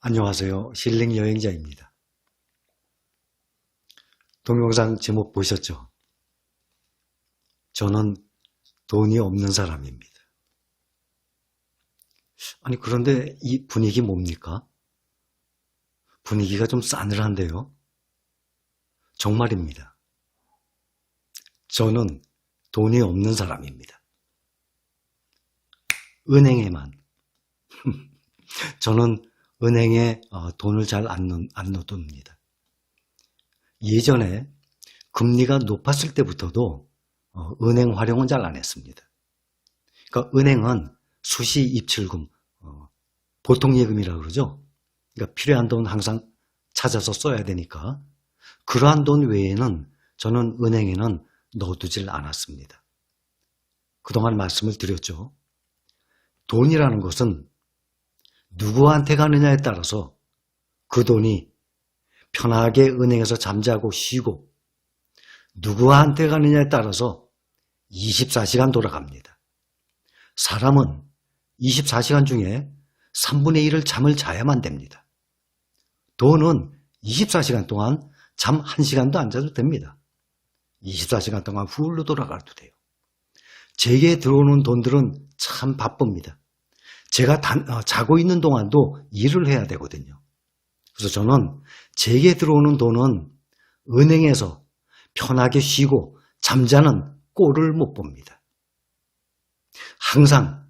안녕하세요. 힐링 여행자입니다. 동영상 제목 보셨죠? 저는 돈이 없는 사람입니다. 아니 그런데 이 분위기 뭡니까? 분위기가 좀 싸늘한데요. 정말입니다. 저는 돈이 없는 사람입니다. 은행에만. 저는 은행에 돈을 잘 안 넣어둡니다. 예전에 금리가 높았을 때부터도 은행 활용은 잘 안 했습니다. 그러니까 은행은 수시 입출금, 보통 예금이라고 그러죠. 그러니까 필요한 돈 항상 찾아서 써야 되니까 그러한 돈 외에는 저는 은행에는 넣어두질 않았습니다. 그동안 말씀을 드렸죠. 돈이라는 것은 누구한테 가느냐에 따라서 그 돈이 편하게 은행에서 잠자고 쉬고 누구한테 가느냐에 따라서 24시간 돌아갑니다. 사람은 24시간 중에 3분의 1을 잠을 자야만 됩니다. 돈은 24시간 동안 잠 1시간도 안 자도 됩니다. 24시간 동안 훌로 돌아가도 돼요. 제게 들어오는 돈들은 참 바쁩니다. 제가 자고 있는 동안도 일을 해야 되거든요. 그래서 저는 제게 들어오는 돈은 은행에서 편하게 쉬고 잠자는 꼴을 못 봅니다. 항상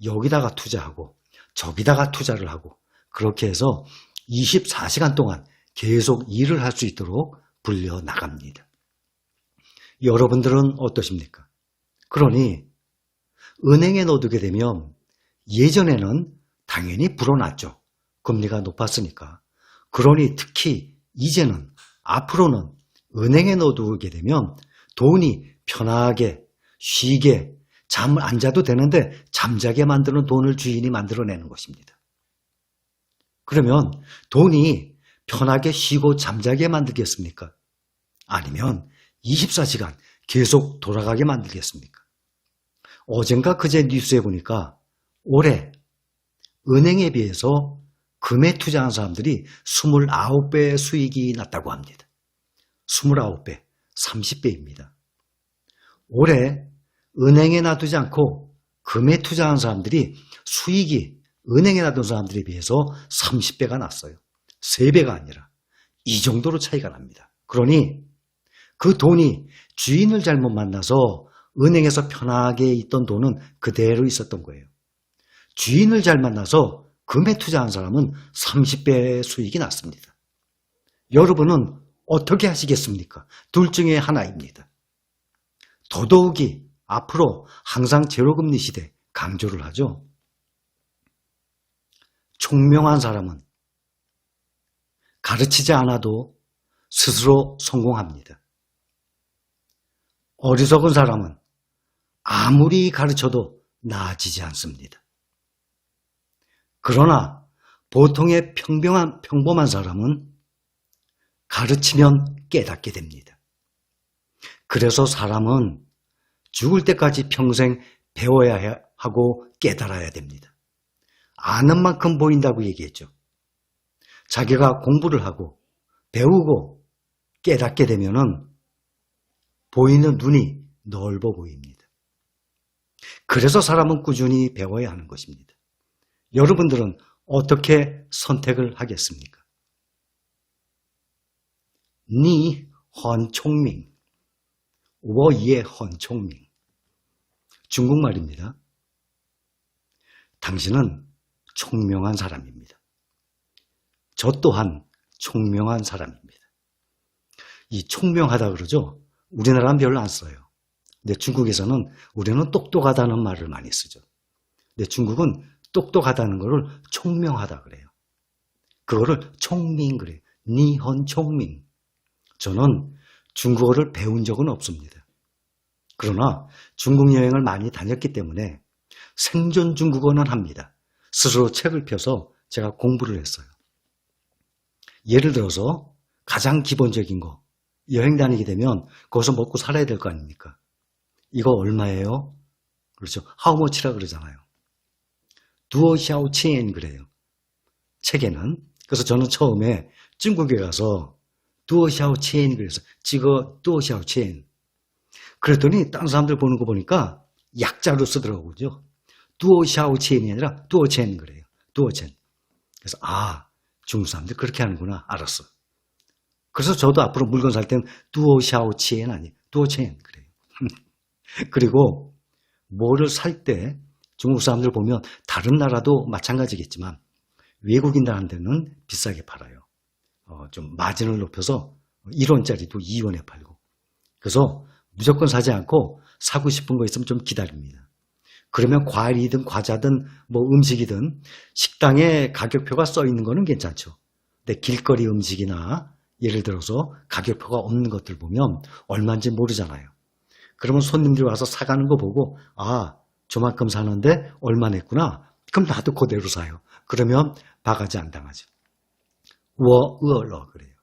여기다가 투자하고 저기다가 투자를 하고 그렇게 해서 24시간 동안 계속 일을 할 수 있도록 불려 나갑니다. 여러분들은 어떠십니까? 그러니 은행에 넣어두게 되면 예전에는 당연히 불어났죠. 금리가 높았으니까. 그러니 특히 이제는 앞으로는 은행에 넣어두게 되면 돈이 편하게 쉬게 잠을 안 자도 되는데 잠자게 만드는 돈을 주인이 만들어내는 것입니다. 그러면 돈이 편하게 쉬고 잠자게 만들겠습니까? 아니면 24시간 계속 돌아가게 만들겠습니까? 어젠가 그제 뉴스에 보니까 올해 은행에 비해서 금에 투자한 사람들이 29배의 수익이 났다고 합니다. 29배, 30배입니다. 올해 은행에 놔두지 않고 금에 투자한 사람들이 수익이 은행에 놔둔 사람들에 비해서 30배가 났어요. 3배가 아니라 이 정도로 차이가 납니다. 그러니 그 돈이 주인을 잘못 만나서 은행에서 편하게 있던 돈은 그대로 있었던 거예요. 주인을 잘 만나서 금에 투자한 사람은 30배 수익이 났습니다. 여러분은 어떻게 하시겠습니까? 둘 중에 하나입니다. 더더욱이 앞으로 항상 제로금리 시대 강조를 하죠. 총명한 사람은 가르치지 않아도 스스로 성공합니다. 어리석은 사람은 아무리 가르쳐도 나아지지 않습니다. 그러나 보통의 평범한 사람은 가르치면 깨닫게 됩니다. 그래서 사람은 죽을 때까지 평생 배워야 하고 깨달아야 됩니다. 아는 만큼 보인다고 얘기했죠. 자기가 공부를 하고 배우고 깨닫게 되면은 보이는 눈이 넓어 보입니다. 그래서 사람은 꾸준히 배워야 하는 것입니다. 여러분들은 어떻게 선택을 하겠습니까? 你很聪明，我也很聪明. 중국말입니다. 당신은 총명한 사람입니다. 저 또한 총명한 사람입니다. 이 총명하다 그러죠? 우리나라는 별로 안 써요. 근데 중국에서는 우리는 똑똑하다는 말을 많이 쓰죠. 근데 중국은 똑똑하다는 것을 총명하다 그래요. 그거를 총민 그래요. 니헌 총민. 저는 중국어를 배운 적은 없습니다. 그러나 중국 여행을 많이 다녔기 때문에 생존 중국어는 합니다. 스스로 책을 펴서 제가 공부를 했어요. 예를 들어서 가장 기본적인 거, 여행 다니게 되면 거기서 먹고 살아야 될 거 아닙니까? 이거 얼마예요? 그렇죠. How much라 그러잖아요. 두어샤오칭 그래요. 책에는 그래서 저는 처음에 중국에 가서 두어샤오첸 그래서 찍어 두어샤오첸 그랬더니 다른 사람들 보는 거 보니까 약자로 쓰더라고요. 두어샤오첸이 아니라 두어첸 그래요. 두어첸. 그래서 중국 사람들 그렇게 하는구나 알았어. 그래서 저도 앞으로 물건 살 때는 두어샤오첸 아니에요. 두어첸 그래요. 그리고 뭐를 살 때 중국 사람들 보면 다른 나라도 마찬가지겠지만 외국인들한테는 비싸게 팔아요. 좀 마진을 높여서 1원짜리도 2원에 팔고. 그래서 무조건 사지 않고 사고 싶은 거 있으면 좀 기다립니다. 그러면 과일이든 과자든 뭐 음식이든 식당에 가격표가 써 있는 거는 괜찮죠. 근데 길거리 음식이나 예를 들어서 가격표가 없는 것들 보면 얼마인지 모르잖아요. 그러면 손님들이 와서 사가는 거 보고 저만큼 사는데 얼마 냈구나. 그럼 나도 그대로 사요. 그러면 바가지 안 당하죠. 워으얼러 그래요.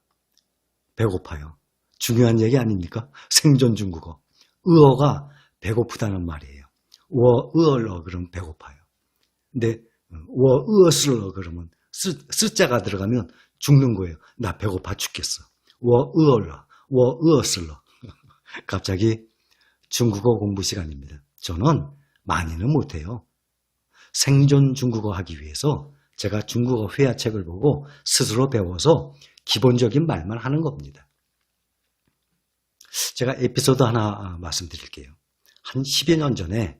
배고파요. 중요한 얘기 아닙니까? 생존 중국어. 으어가 배고프다는 말이에요. 워으얼러 그러면 배고파요. 근데 워으어슬러 그러면 쓰자가 들어가면 죽는 거예요. 나 배고파 죽겠어. 워으얼러, 워으어슬러. 갑자기 중국어 공부 시간입니다. 저는 많이는 못해요. 생존 중국어 하기 위해서 제가 중국어 회화책을 보고 스스로 배워서 기본적인 말만 하는 겁니다. 제가 에피소드 하나 말씀드릴게요. 한 10여 년 전에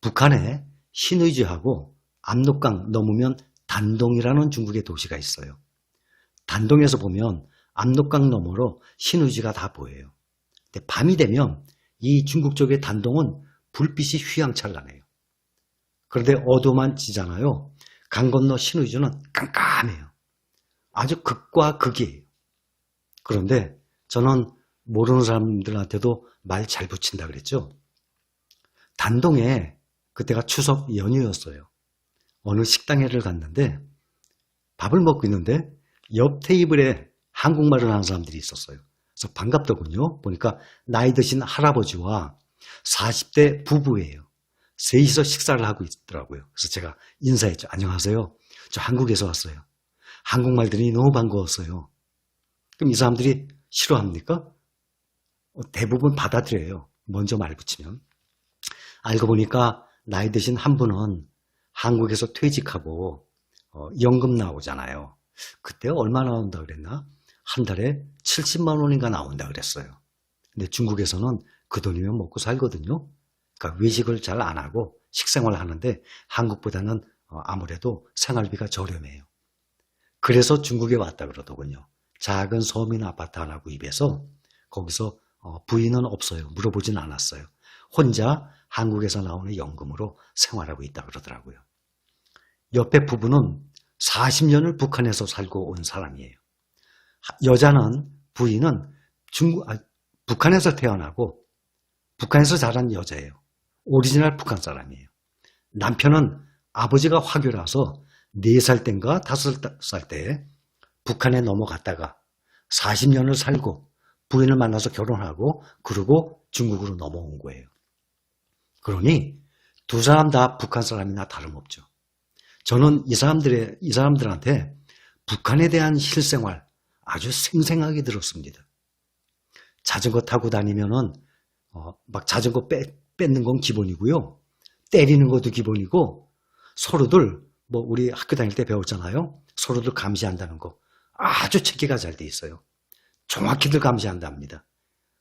북한에 신의주하고 압록강 넘으면 단동이라는 중국의 도시가 있어요. 단동에서 보면 압록강 너머로 신의주가 다 보여요. 근데 밤이 되면 이 중국 쪽의 단동은 불빛이 휘황찬란해요. 그런데 어두워만 지잖아요. 강 건너 신의주는 깜깜해요. 아주 극과 극이에요. 그런데 저는 모르는 사람들한테도 말 잘 붙인다 그랬죠. 단동에 그때가 추석 연휴였어요. 어느 식당에를 갔는데 밥을 먹고 있는데 옆 테이블에 한국말을 하는 사람들이 있었어요. 그래서 반갑더군요. 보니까 나이 드신 할아버지와 40대 부부예요. 셋이서 식사를 하고 있더라고요. 그래서 제가 인사했죠. 안녕하세요. 저 한국에서 왔어요. 한국말 들으니 너무 반가웠어요. 그럼 이 사람들이 싫어합니까? 대부분 받아들여요. 먼저 말 붙이면. 알고 보니까 나이 드신 한 분은 한국에서 퇴직하고 연금 나오잖아요. 그때 얼마 나온다 그랬나? 한 달에 70만 원인가 나온다 그랬어요. 근데 중국에서는 그 돈이면 먹고 살거든요. 그러니까 외식을 잘 안 하고 식생활을 하는데 한국보다는 아무래도 생활비가 저렴해요. 그래서 중국에 왔다 그러더군요. 작은 서민 아파트 하나 구입해서 거기서 부인은 없어요. 물어보진 않았어요. 혼자 한국에서 나오는 연금으로 생활하고 있다 그러더라고요. 옆에 부부는 40년을 북한에서 살고 온 사람이에요. 여자는 부인은 북한에서 태어나고 북한에서 자란 여자예요. 오리지널 북한 사람이에요. 남편은 아버지가 화교라서 4살 땐가 5살 때 북한에 넘어갔다가 40년을 살고 부인을 만나서 결혼하고 그러고 중국으로 넘어온 거예요. 그러니 두 사람 다 북한 사람이나 다름없죠. 저는 이 사람들한테 북한에 대한 실생활 아주 생생하게 들었습니다. 자전거 타고 다니면은 막 자전거 뺏는 건 기본이고요. 때리는 것도 기본이고 서로들 우리 학교 다닐 때 배웠잖아요. 서로들 감시한다는 거 아주 체계가 잘 돼 있어요. 정확히들 감시한답니다.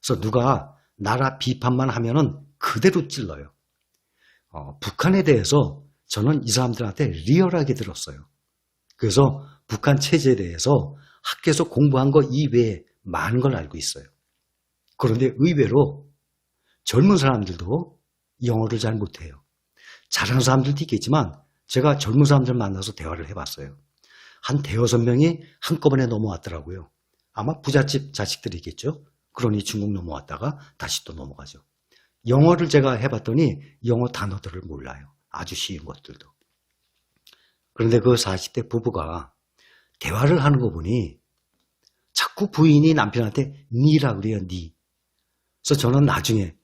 그래서 누가 나라 비판만 하면은 그대로 찔러요. 북한에 대해서 저는 이 사람들한테 리얼하게 들었어요. 그래서 북한 체제에 대해서 학교에서 공부한 거 이외에 많은 걸 알고 있어요. 그런데 의외로 젊은 사람들도 영어를 잘 못해요. 잘하는 사람들도 있겠지만 제가 젊은 사람들 만나서 대화를 해봤어요. 한 5-6명이 한꺼번에 넘어왔더라고요. 아마 부잣집 자식들이겠죠. 그러니 중국 넘어왔다가 다시 또 넘어가죠. 영어를 제가 해봤더니 영어 단어들을 몰라요. 아주 쉬운 것들도. 그런데 그 40대 부부가 대화를 하는 거 보니 자꾸 부인이 남편한테 니라 그래요. 니. 그래서 저는 나중에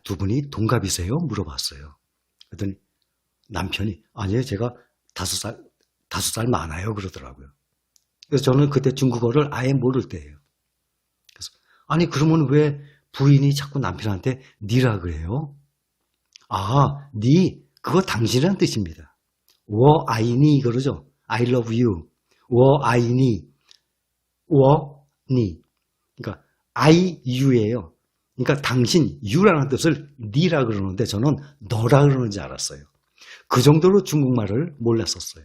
두 분이 동갑이세요? 물어봤어요. 그랬더니 남편이 아니요. 제가 5살 많아요 그러더라고요. 그래서 저는 그때 중국어를 아예 모를 때예요. 그래서 아니 그러면 왜 부인이 자꾸 남편한테 니라 그래요? 아, 니 그거 당신이란 뜻입니다. 워 아이니 그러죠. I love you. 워 아이니. 워 니. 그러니까 I you예요. 그러니까 당신 you라는 뜻을 니라 그러는데 저는 너라 그러는지 알았어요. 그 정도로 중국말을 몰랐었어요.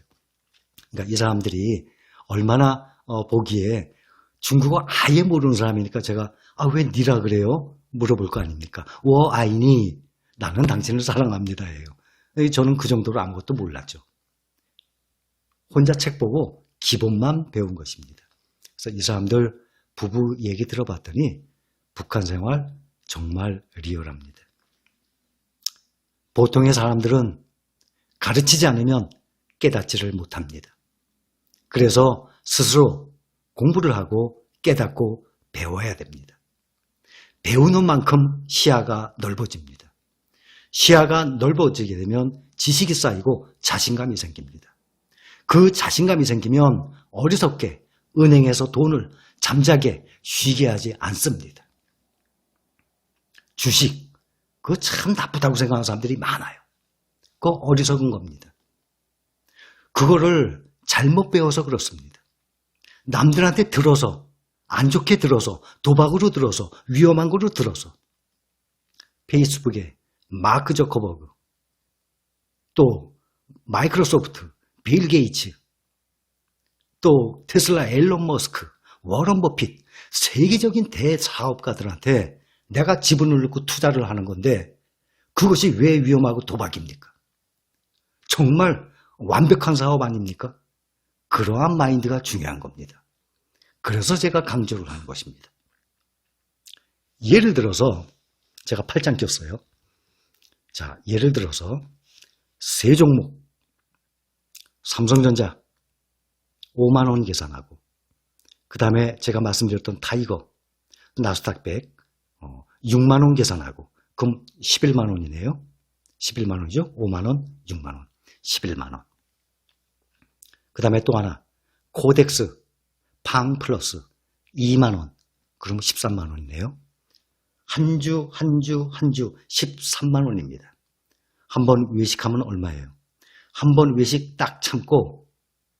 그러니까 이 사람들이 얼마나 보기에 중국어 아예 모르는 사람이니까 제가 왜 니라 그래요? 물어볼 거 아닙니까? 워 아이니. 나는 당신을 사랑합니다예요. 저는 그 정도로 아무것도 몰랐죠. 혼자 책 보고 기본만 배운 것입니다. 그래서 이 사람들 부부 얘기 들어봤더니 북한 생활 정말 리얼합니다. 보통의 사람들은 가르치지 않으면 깨닫지를 못합니다. 그래서 스스로 공부를 하고 깨닫고 배워야 됩니다. 배우는 만큼 시야가 넓어집니다. 시야가 넓어지게 되면 지식이 쌓이고 자신감이 생깁니다. 그 자신감이 생기면 어리석게 은행에서 돈을 잠자게 쉬게 하지 않습니다. 주식, 그거 참 나쁘다고 생각하는 사람들이 많아요. 그거 어리석은 겁니다. 그거를 잘못 배워서 그렇습니다. 남들한테 들어서, 안 좋게 들어서, 도박으로 들어서, 위험한 거로 들어서 페이스북에 마크 저커버그, 또 마이크로소프트, 빌 게이츠, 또 테슬라 앨런 머스크, 워런 버핏, 세계적인 대사업가들한테 내가 지분을 넣고 투자를 하는 건데 그것이 왜 위험하고 도박입니까? 정말 완벽한 사업 아닙니까? 그러한 마인드가 중요한 겁니다. 그래서 제가 강조를 하는 것입니다. 예를 들어서 제가 8장 꼈어요. 자, 예를 들어서 세 종목, 삼성전자 5만 원 계산하고 그 다음에 제가 말씀드렸던 타이거, 나스닥 100 6만 원 계산하고 그럼 11만 원이네요. 11만 원이죠. 5만 원, 6만 원, 11만 원. 그 다음에 또 하나 코덱스, 팡 플러스 2만 원, 그러면 13만 원이네요. 한 주 13만 원입니다. 한 번 외식하면 얼마예요? 한 번 외식 딱 참고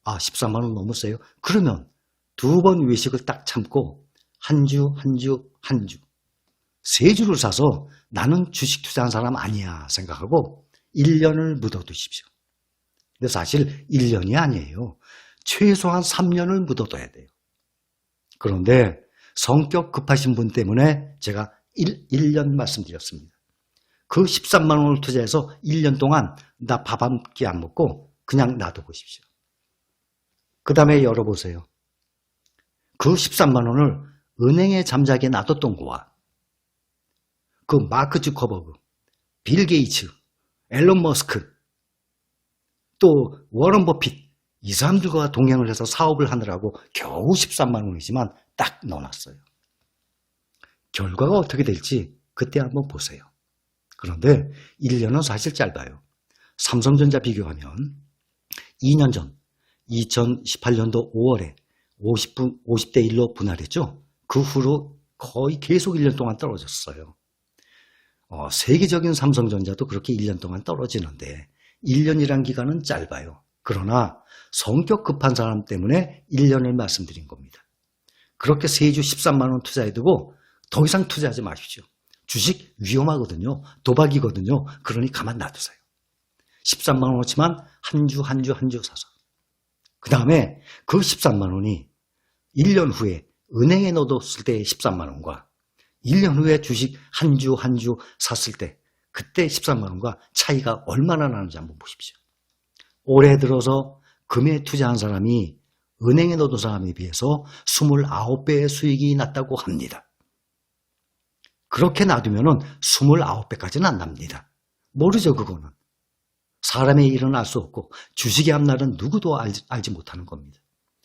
13만 원 넘었어요. 그러면 두 번 외식을 딱 참고 한 주 3주를 사서 나는 주식 투자한 사람 아니야 생각하고 1년을 묻어두십시오. 근데 사실 1년이 아니에요. 최소한 3년을 묻어둬야 돼요. 그런데 성격 급하신 분 때문에 제가 1년 말씀드렸습니다. 그 13만 원을 투자해서 1년 동안 나 밥 한 끼 안 먹고 그냥 놔두십시오. 그 다음에 열어보세요. 그 13만 원을 은행에 잠자게 놔뒀던 거와 그 마크 주커버그, 빌 게이츠, 앨런 머스크, 또 워런 버핏 이 사람들과 동행을 해서 사업을 하느라고 겨우 13만 원이지만 딱 넣어놨어요. 결과가 어떻게 될지 그때 한번 보세요. 그런데 1년은 사실 짧아요. 삼성전자 비교하면 2년 전 2018년도 5월에 50대 1로 분할했죠. 그 후로 거의 계속 1년 동안 떨어졌어요. 세계적인 삼성전자도 그렇게 1년 동안 떨어지는데 1년이란 기간은 짧아요. 그러나 성격 급한 사람 때문에 1년을 말씀드린 겁니다. 그렇게 세주 13만 원 투자해두고 더 이상 투자하지 마십시오. 주식 위험하거든요. 도박이거든요. 그러니 가만 놔두세요. 13만 원어치만 한 주 사서. 그 다음에 그 13만 원이 1년 후에 은행에 넣어뒀을 때 13만 원과 1년 후에 주식 한 주 샀을 때 그때 13만 원과 차이가 얼마나 나는지 한번 보십시오. 올해 들어서 금에 투자한 사람이 은행에 넣어둔 사람에 비해서 29배의 수익이 났다고 합니다. 그렇게 놔두면 29배까지는 안 납니다. 모르죠, 그거는. 사람의 일은 알 수 없고 주식의 앞날은 누구도 알지 못하는 겁니다.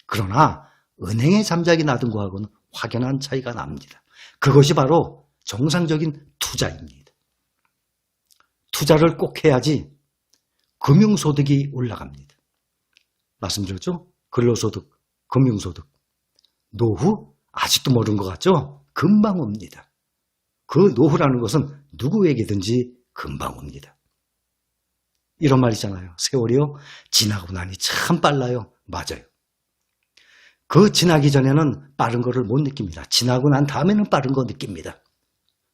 그러나 은행에 잠자기 놔둔 거하고는 확연한 차이가 납니다. 그것이 바로 정상적인 투자입니다. 투자를 꼭 해야지 금융소득이 올라갑니다. 말씀드렸죠? 근로소득, 금융소득, 노후 아직도 모르는 것 같죠? 금방 옵니다. 그 노후라는 것은 누구에게든지 금방 옵니다. 이런 말 있잖아요. 세월이요 지나고 나니 참 빨라요. 맞아요. 그 지나기 전에는 빠른 거를 못 느낍니다. 지나고 난 다음에는 빠른 거 느낍니다.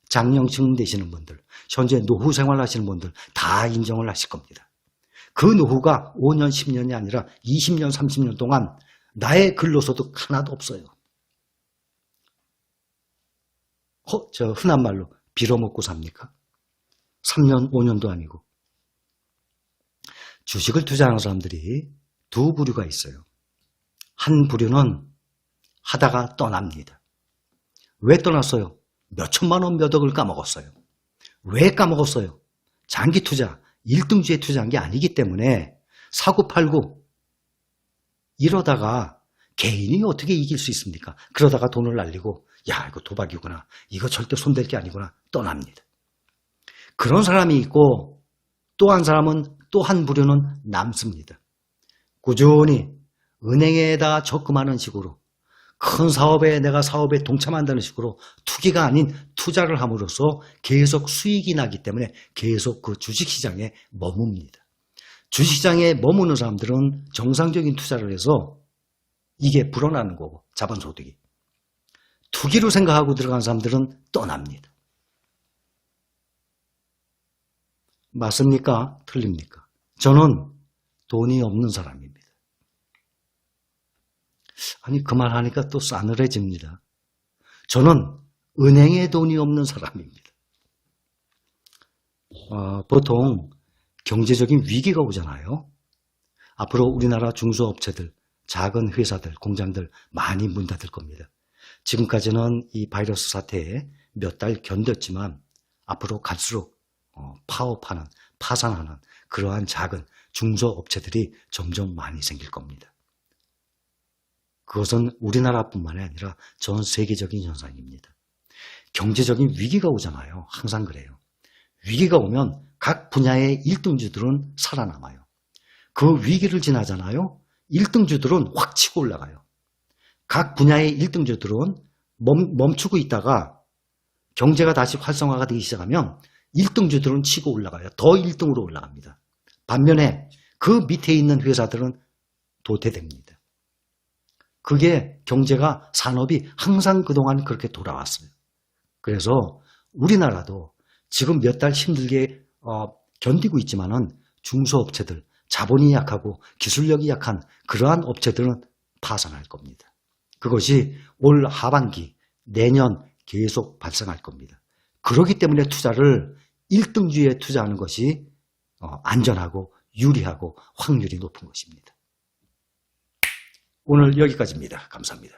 장년층 되시는 분들, 현재 노후 생활 하시는 분들 다 인정을 하실 겁니다. 그 노후가 5년, 10년이 아니라 20년, 30년 동안 나의 근로소득 하나도 없어요. 저 흔한 말로 빌어먹고 삽니까? 3년, 5년도 아니고. 주식을 투자하는 사람들이 두 부류가 있어요. 한 부류는 하다가 떠납니다. 왜 떠났어요? 몇 천만 원, 몇 억을 까먹었어요. 왜 까먹었어요? 장기 투자, 1등주에 투자한 게 아니기 때문에 사고팔고 이러다가 개인이 어떻게 이길 수 있습니까? 그러다가 돈을 날리고 야 이거 도박이구나. 이거 절대 손댈 게 아니구나. 떠납니다. 그런 사람이 있고 또 한 사람은 또 한 부류는 남습니다. 꾸준히 은행에다 적금하는 식으로 큰 사업에 내가 사업에 동참한다는 식으로 투기가 아닌 투자를 함으로써 계속 수익이 나기 때문에 계속 그 주식시장에 머뭅니다. 주식시장에 머무는 사람들은 정상적인 투자를 해서 이게 불어나는 거고 자본소득이. 투기로 생각하고 들어간 사람들은 떠납니다. 맞습니까? 틀립니까? 저는 돈이 없는 사람입니다. 아니 그 말 하니까 또 싸늘해집니다. 저는 은행에 돈이 없는 사람입니다. 보통 경제적인 위기가 오잖아요. 앞으로 우리나라 중소업체들, 작은 회사들, 공장들 많이 문 닫을 겁니다. 지금까지는 이 바이러스 사태에 몇 달 견뎠지만 앞으로 갈수록 파업하는, 파산하는 그러한 작은 중소업체들이 점점 많이 생길 겁니다. 그것은 우리나라뿐만이 아니라 전 세계적인 현상입니다. 경제적인 위기가 오잖아요. 항상 그래요. 위기가 오면 각 분야의 1등주들은 살아남아요. 그 위기를 지나잖아요. 1등주들은 확 치고 올라가요. 각 분야의 1등주들은 멈추고 있다가 경제가 다시 활성화가 되기 시작하면 1등주들은 치고 올라가요. 더 1등으로 올라갑니다. 반면에 그 밑에 있는 회사들은 도태됩니다. 그게 경제가 산업이 항상 그동안 그렇게 돌아왔어요. 그래서 우리나라도 지금 몇 달 힘들게 견디고 있지만은 중소업체들, 자본이 약하고 기술력이 약한 그러한 업체들은 파산할 겁니다. 그것이 올 하반기, 내년 계속 발생할 겁니다. 그렇기 때문에 투자를 1등주에 투자하는 것이 안전하고 유리하고 확률이 높은 것입니다. 오늘 여기까지입니다. 감사합니다.